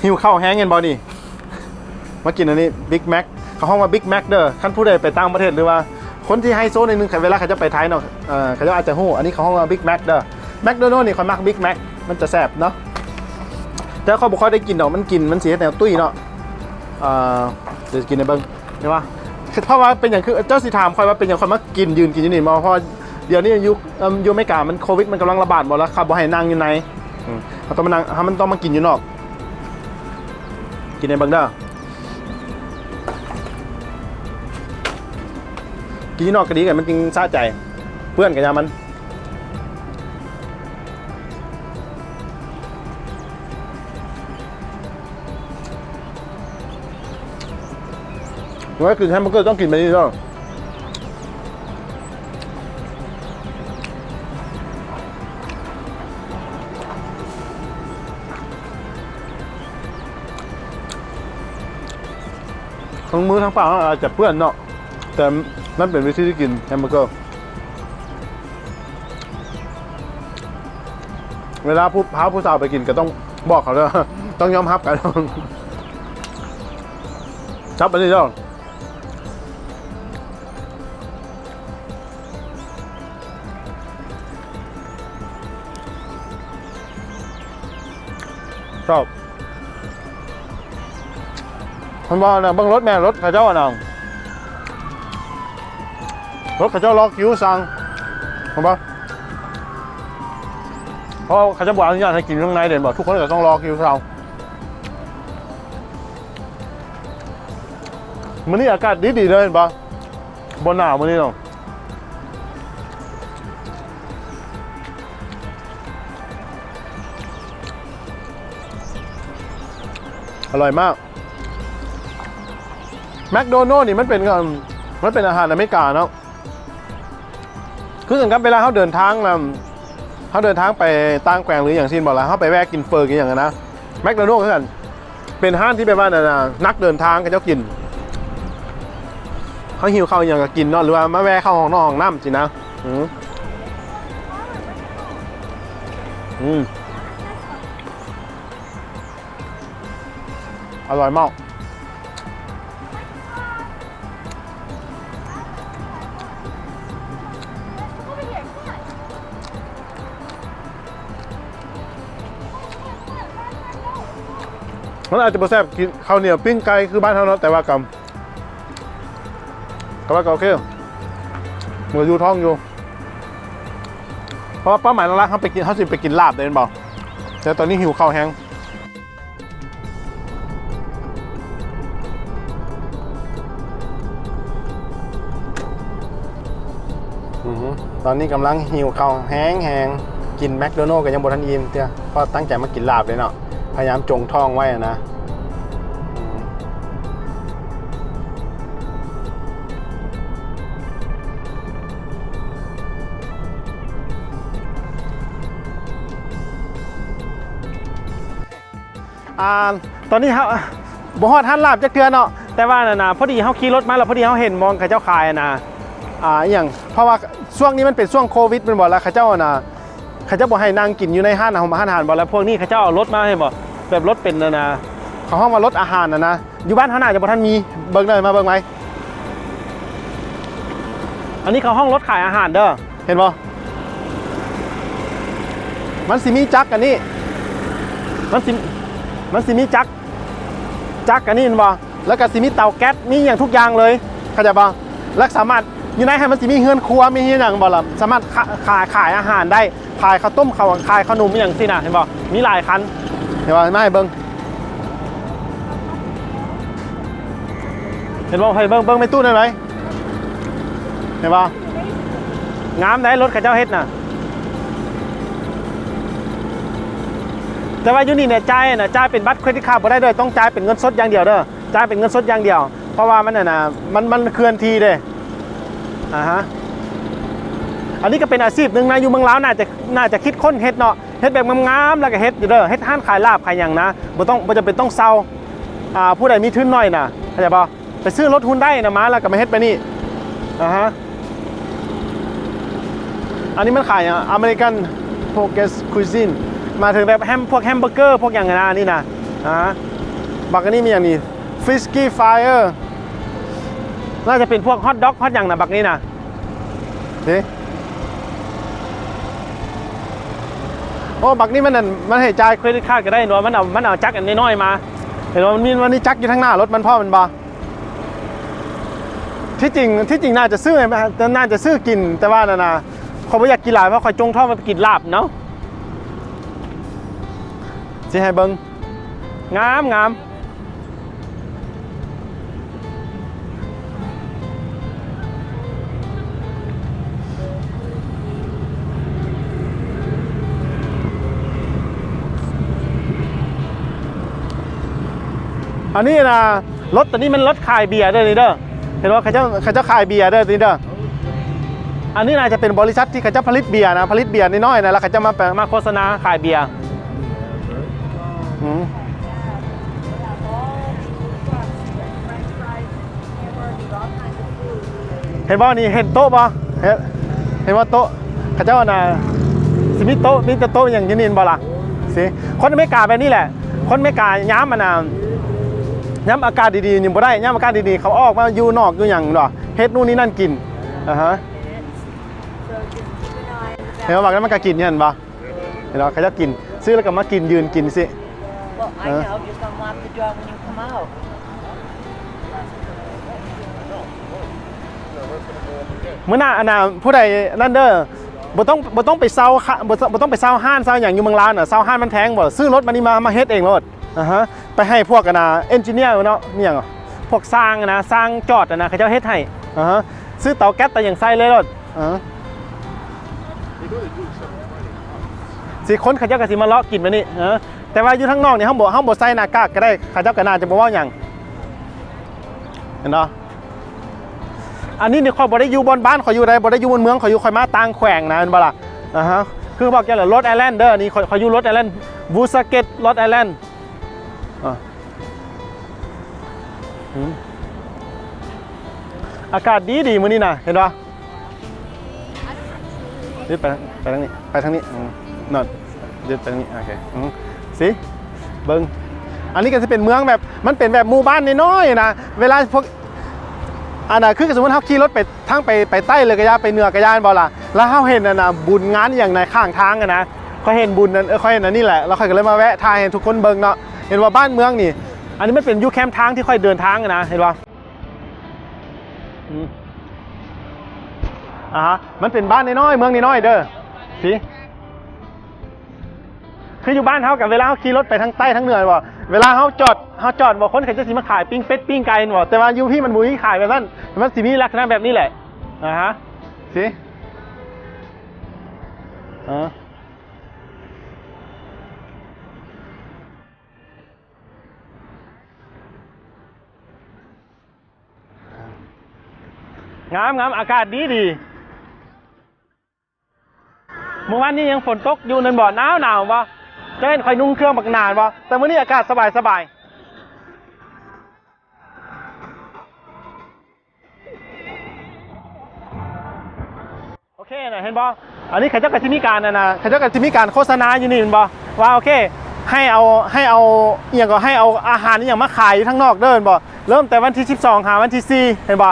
หิวข้าวแห้งเงินบอนี่มากินอันนี้บิ๊กแม็กเขาห้องว่าบิ๊กแม็กเด้อขั้นผู้ใดไปต่างประเทศหรือว่าคนที่ไฮโซในนึงเวลาเขาจะไปไทยเนาะเขาจะอาจจะหู้อันนี้เขาห้องว่าบิ๊กแม็กเด้อแม็กโดนัลด์นี่เขามักบิ๊กแม็กมันจะแซ่บเนาะแต่เขาบอกเขาได้กินดอกมันกินมันเสียแนวตุ้ยเนาะเดี๋ยวกินในเบิ้งใช่ปะเพราะว่าเป็นอย่างคือเจ้าสิถามคอยว่าเป็นอย่างคนมากินยืนกินอยู่นี่มาเพราะเดี๋ยวนี้ยุคอเมริกามันโควิดมันกำลังระบาดหมดแล้วครับบอกให้นั่งอยู่ในเขาต้องมานั่งมันต้องมากินอยู่นอกกินในเบิ้งเด้อกินอยู่นอกก็ดีกันมันจริงซาใจเพื่อนกับยามันว่ากินแฮมเบอร์เกอร์ต้องกินไปนี่ด้วยทั้งมื้อทั้งเปล่าอาจจะเปื้อนเนาะแต่นั่นเป็นวิธีที่กินแฮมเบอร์เกอร์เวลาผู้สาวไปกินก็ต้องบอกเขาด้วยต้องยอมรับกันจับไปนี่ด้วยชอบคนบอกนะเบิ้งรถแม่รถข้าเจ้าอ่ะน้องรถข้าเจ้าล็อกคิวสั่งคนบอกเพราะข้าเจ้าบอกอนุญาตให้กินข้างในเด่นบอกทุกคนก็ต้องล็อกคิวสั่งมื้อนี้อากาศดีเลยเห็นปะบนหนาวมื้อนี้เนาะอร่อยมากแมคโดนัลด์นี่มันเป็นอาหารอเมริกาเนาะคือถึงกับเวลาเขาเดินทางไปต่างแกว่งหรืออย่างที่บอกแล้วเขาไปแวะกินเฟอร์กินอย่างนั้นนะแมคโดนัลด์คือกันเป็นห้างที่แบบว่านักเดินทางเขาจะกินเขาหิวข้าวอย่างกับกินเนาะหรือว่ามาแวะเข้าห้องนอกห้องน้ำสินะอร่อยมากมันอาจจะบ่แซ่บกินข้าวเหนียวปิ้งไก่คือบ้านเขาเนาะแต่ว่ากว่าก็โอเคเหมือนอยู่ท้องอยู่เพราะว่าเป้าหมายหลักเขาสิไปกินลาบเลยเห็นบ่แต่ตอนนี้หิวข้าวแห้งตอนนี้กำลังหิวข้าวแห้งกินแมคโดนัลด์กับยังบ่ทันอิ่มเตี้ยเพราะตั้งใจมากินลาบเลยเนาะพยายามจงท้องไว้นะตอนนี้เขาบ่ฮอดทันลาบจักเทื่อเนาะแต่ว่านะพอดีเขาขี่รถมาแล้วพอดีเขาเห็นมองเขาเจ้าขายนะอย่างเพราะว่าช่วงนี้มันเป็นช่วงโควิดมันบอกแล้วเขาเจ้าเขาเจ้าบอกให้นั่งกินอยู่ในห้างอาหารบอกแล้วพวกนี้เขาเจ้าเอารถมาให้บอกแบบรถเป็นเขาห้องว่ารถอาหารนะอยู่บ้านเขาน่าจะบอกท่านมีเบิ่งเลยมาเบิ่งไหมอันนี้เขาห้องรถขายอาหารเด้อเห็นบ่มันสิมีจักรอันนี้มันสิมีจักรอันนี้เห็นบ่แล้วก็สิมีเตาแก๊สมีอย่างทุกอย่างเลยเข้าใจบ่และสามารถอยู่ในให้มันสิมีเฮือนครัวมีอย่างบ่ล่ะสามารถขายอาหารได้ขายข้าวต้มขายขนมอย่างสินะเห็นบ่มีหลายคันเห็นบ่ไม่เบิ่งเห็นบ่ให้เบิ่งไม่ตู้ได้ไหมเห็นบ่งามได้รถข้าเจ้าเฮ็ดน่ะแต่ว่าอยู่นี่เนี่ยจ่ายเป็นบัตรเครดิตการ์ดบ่ได้เลยต้องจ่ายเป็นเงินสดอย่างเดียวเด้อจ่ายเป็นเงินสดอย่างเดียวเพราะว่ามันมันเคลื่อนที่เด้อันนี้ก็เป็นอาชีพหนึ่งนะอยู่เมืองลาวน่าจะคิดค้นเฮ็ดเนาะเฮ็ดแบบงามๆแล้วก็เฮ็ดอยู่เด้อเฮ็ดห้านขายลาบขายอย่างนะบ่จำเป็นต้องเซาผู้ใดมีทุนน้อยน่ะเข้าใจป่ะไปซื้อรถหุ้นได้นะมาแล้วก็มาเฮ็ดไปนี่อันนี้มันขายอเมริกันโฟกัสคุยซินมาถึงแบบพวกแฮมเบอร์เกอร์พวกอย่างนั้นนี่นะ บักอันนี้มีอย่างนี้ฟิสกี้ไฟเออร์น่าจะเป็นพวกฮอทด็อกฮอตอย่างนะบักนี้นะนี่โอ้บักนี้มันให้จ่ายเครดิตคาร์ดก็ได้เนาะมันเอาจักอันน้อยๆมาเห็นว่ามันมีวันนี้จักอยู่ข้างหน้ารถมันพ่อมันบ่ที่จริงน่าจะซื้อน่าจะซื้อกินแต่ว่านะเขาไม่อยากกินหลายเพราะคอยจงทอดมันไปกินลาบเนาะสิให้เบิ้งงามอันนี้นะรถตัวนี้มันรถขายเบียร์ด้วยนี่เด้อเห็นว่าเขาเจ้าขายเบียร์ด้วยนี่เด้ออันนี้น่าจะเป็นบริษัทที่เขาเจ้าผลิตเบียร์นะผลิตเบียร์น้อยๆนะแล้วเขาจะมาโฆษณาขายเบียร์เห็นบ่นี่เห็นโต๊ะบ่เห็นว่าโต๊ะเขาเจ้าน่ะสิมีโต๊ะมีแต่โต๊ะอย่างนี้บ่ล่ะสิคนอเมริกาแบบนี้แหละคนอเมริกาย้ำมันน่ะย้ำอากาศดีๆยังบ่ได้ย้ำอากาศดีๆเขาออกมาอยู่นอกอยู่อย่างเนาะเฮ็ดนู่นนี่นั่นกินฮะเห็นว่าแล้วมันก็กินเห็นป่ะเห็นป่ะเขาจะกินซื้อแล้วก็มากินยืนกินสิเมื่อหน้าอันน่ะผู้ใดนั่นเด้อบ่ต้องไปเซาบ่ต้องไปเซาห้านเซาอย่างอยู่เมืองลาวน่ะเซาห้านมันแพงบ่ซื้อรถมานี่มาเฮ็ดเองรถไปให้พวกกันนะเอนจิเนียร์เนาะนี่อย่างพวกสร้างนะสร้างจอดนะเขาจะเฮ็ดให้ซื้อเตาแก๊สแต่อย่างไส้เลยรถสิคนเขาเจ้าก็สิมาเลาะกินมานี่แต่ว่าอยู่ทั้งนอกเนี่ยเขาบ่ใส่หน้ากากก็ได้เขาเจ้าก็น่าจะบ่ว่าอย่างเห็นเนาะอันนี้เนี่ยเขาบ่ได้อยู่บนบ้านเขาอยู่ใดบ่ได้อยู่บนเมืองเขาอยู่คอยมาต่างแขวงนะเป็นบ่ล่ะคือบอกแกเหรอรถไอแลนด์เด้อนี่เขาอยู่รถไอแลนด์บูสเกตรถไอแลนด์อากาศดีมื้อนี้นะเห็นป่ะนี่ไปทางนี้นอนเดินไปทางนี้โอเคสิเบิ้งอันนี้ก็จะเป็นเมืองแบบมันเป็นแบบหมู่บ้านน้อยๆนะเวลาพวกอันน่ะคือสมมติเขาขี่รถไปทั้งไปใต้เลยกระยาไปเหนือกระยานบ่ล่ะแล้วเขาเห็นนะบุญงานอย่างในข้างทางนะเขาเห็นบุญนั้นเขาเห็นนี่แหละแล้วเขาก็เลยมาแวะถ่ายให้ทุกคนเบิ้งเนาะเห็นว่าบ้านเมืองนี่อันนี้มันเป็นยูแคมป์ทางที่ค่อยเดินทางนะเห็นป่ะมันเป็นบ้านน้อยๆเมืองน้อยๆเด้อสิคืออยู่บ้านเขากับเวลาเขาขี่รถไปทั้งใต้ทั้งเหนือบ่เวลาเขาจอดบอกคนเขาจะสิมาขายปิ้งเป็ดปิ้งไก่บ่แต่ว่าอยู่พี่มันมุ้ยขายแบบนั้นมันสิมีลักษณะแบบนี้แหละสิงามอากาศดีเมื่อวานนี้ยังฝนตกอยู่ในบ่อหนาววะจะเห็นคอยนุ่งเครื่องบักนานวะแต่วันนี้อากาศสบายโอเคนะเห็นบ่อันนี้เขาเจ้ากับที่มีการนะเขาเจ้ากับที่มีการโฆษณาอยู่นี่เห็นบ่ว่าโอเคให้เอาอย่างก็ให้เอาอาหารอย่างมาขายอยู่ทั้งนอกเดินบ่เริ่มแต่วันที่12หาวันที่4เห็นบ่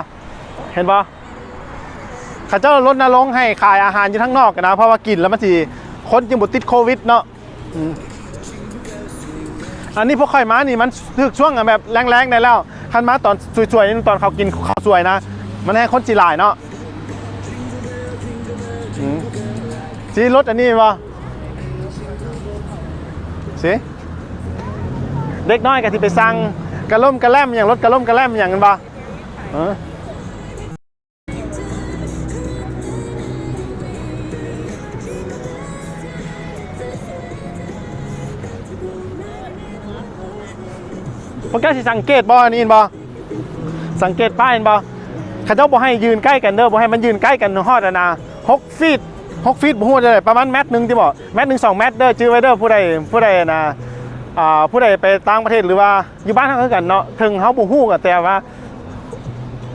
ข้าเจ้ารณรงค์ให้ขายอาหารอยู่ทั้งนอกกันนะเพราะว่ากินแล้วมันสิคนจึงบ่ติดโควิดเนาะอันนี้พวกข่อยม้านี่มันถึกช่วงแบบแรงๆได้แล้วคันม้าตอนสวยๆตอนเขากินข้าวสวยนะมันให้คนจีหลายเนาะจีรถอันนี้วะสิเด็กน้อยก็ที่ไปสั่งกระล่มกระแลมอย่างรถกระล่มกระแลมอย่างกันปะพวกแกสิสังเกตบ่อันนี้บ่สังเกตป้ายเห็นบ่ข้าเจ้าบ่ให้ยืนใกล้กันเด้อบ่ให้มันยืนใกล้กันฮอดนะ6 ฟีตบ่ฮู้ได้ประมาณเมตรนึงที่บ่เมตรนึง2 เมตรเด้อจื้อไว้เด้อผู้ใดนะผู้ใดไปต่างประเทศหรือว่าอยู่บ้านเฮาคือกันเนาะถึงเฮาบ่ฮู้ก็แต่ว่า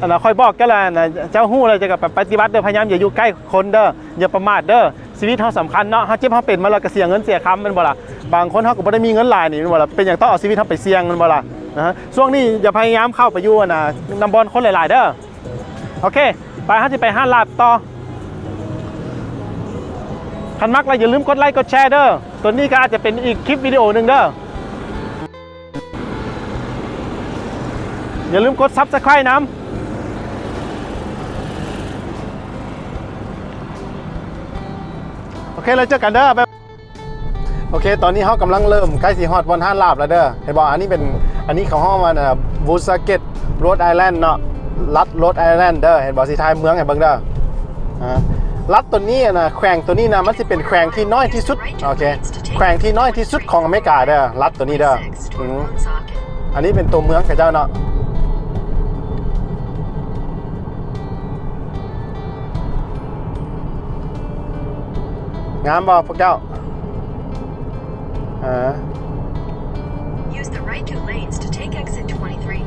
อันน่ะค่อยบอกกันแล้วนะเจ้าฮู้เลยจะกับปฏิบัติเด้อพยายามอย่าอยู่ใกล้คนเด้ออย่าประมาทเด้อ ชีวิตเขาสำคัญเนาะเขาเจ็บเขาเป็นมาแล้วก็เสียเงินเสียคำเป็นบ่ล่ะบางคนเขาก็ไม่ได้มีเงินหลายนี่เป็นบ่ล่ะเป็นอย่างต้องเอาชีวิตเขาไปเสี่ยงเป็นบ่ล่ะนะฮะช่วงนี้อย่าพยายามเข้าไปอยู่นะนำบอลคนหลายๆเด้อโอเคไปเขาจะไปห้าลาบต่อคันมักแล้วอย่าลืมกดไลค์กดแชร์เด้อตัวนี้ก็อาจจะเป็นอีกคลิปวิดีโอหนึ่งเด้ออย่าลืมกด Subscribe น้ำโอเคแล้วเจอกันเด้อโอเคตอนนี้เขากำลังเริ่มใกล้สีฮอดวันห้าลาบแล้วเด้อเห็นบอกอันนี้เขาห้องมาบูสเกตโรดไอแลนด์เนาะรัฐโรดไอแลนด์เด้อเห็นบอกสีไทยเมืองเห็นเบิ่งเด้อรัฐตัวนี้นะแขวงตัวนี้นะมันจะเป็นแขวงที่น้อยที่สุดโอเคแขวงที่น้อยที่สุดของอเมริกาเด้อรัฐตัวนี้เด้ออันนี้เป็นตัวเมืองของเจ้าเนาะงามบ่พวกเจ้าUse the right two lanes to take exit 23.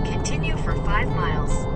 Continue for 5 miles.